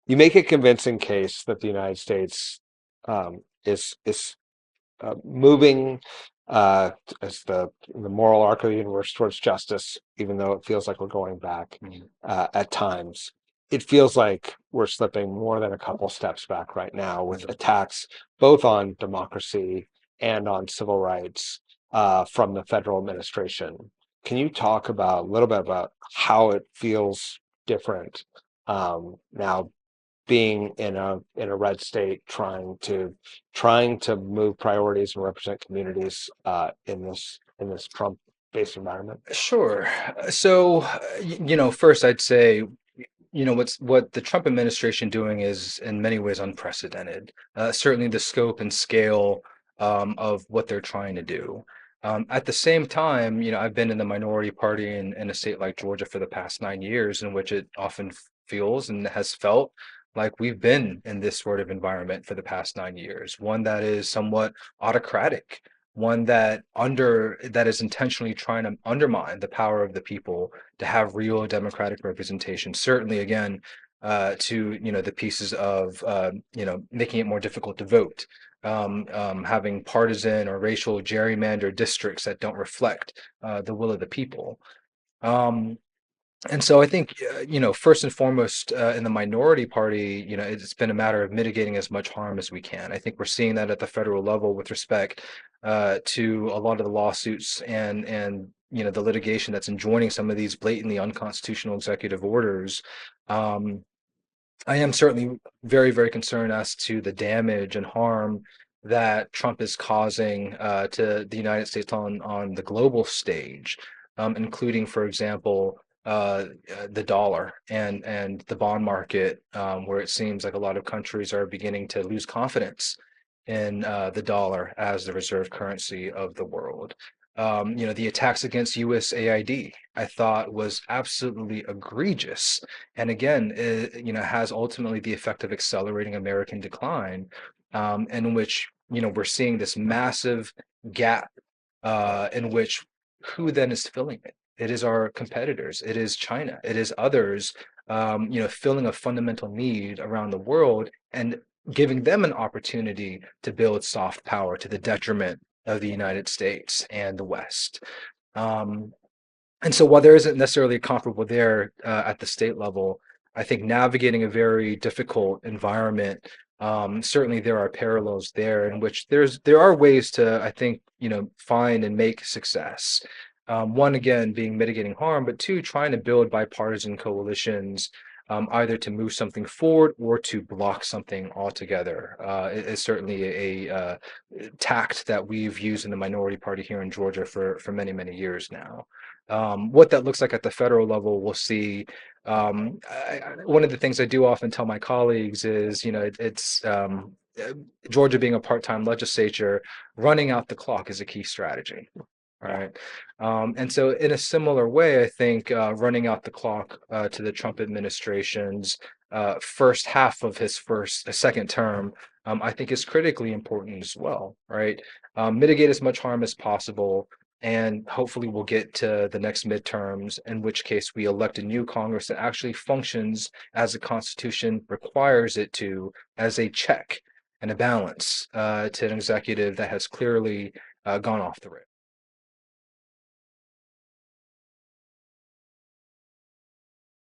you make a convincing case that the United States is moving as the moral arc of the universe towards justice, even though it feels like we're going back at times. It feels like we're slipping more than a couple steps back right now with attacks both on democracy and on civil rights from the federal administration. Can you talk about a little bit about how it feels different now being in a red state trying to move priorities and represent communities in this Trump-based environment? Sure. So, first I'd say, what the Trump administration doing is in many ways unprecedented. Certainly the scope and scale of what they're trying to do. At the same time, I've been in the minority party in a state like Georgia for the past 9 years, in which it often feels and has felt like we've been in this sort of environment for the past 9 years, one that is somewhat autocratic, one that is intentionally trying to undermine the power of the people to have real democratic representation. Certainly, again, to the pieces of making it more difficult to vote, having partisan or racial gerrymander districts that don't reflect the will of the people. Um, and so I think, first and foremost, in the minority party, it's been a matter of mitigating as much harm as we can. I think we're seeing that at the federal level with respect to a lot of the lawsuits and the litigation that's enjoining some of these blatantly unconstitutional executive orders. Um, I am certainly very, very concerned as to the damage and harm that Trump is causing to the United States on the global stage, including, for example, the dollar and the bond market, where it seems like a lot of countries are beginning to lose confidence in the dollar as the reserve currency of the world. The attacks against USAID, I thought was absolutely egregious, and again, it, has ultimately the effect of accelerating American decline, in which we're seeing this massive gap, in which who then is filling it? It is our competitors. It is China. It is others, filling a fundamental need around the world and giving them an opportunity to build soft power to the detriment of the United States and the West. Um, and so while there isn't necessarily a comparable there at the state level, I think navigating a very difficult environment, certainly there are parallels there in which there are ways to, I think, find and make success. One, again, being mitigating harm, but two, trying to build bipartisan coalitions, either to move something forward or to block something altogether. It's certainly tact that we've used in the minority party here in Georgia for many, many years now. What that looks like at the federal level, we'll see. One of the things I do often tell my colleagues is, it's Georgia being a part-time legislature, running out the clock is a key strategy. Right. And so, in a similar way, I think running out the clock to the Trump administration's first half of his second term, I think is critically important as well. Right. Mitigate as much harm as possible. And hopefully, we'll get to the next midterms, in which case we elect a new Congress that actually functions as the Constitution requires it to, as a check and a balance to an executive that has clearly gone off the rails.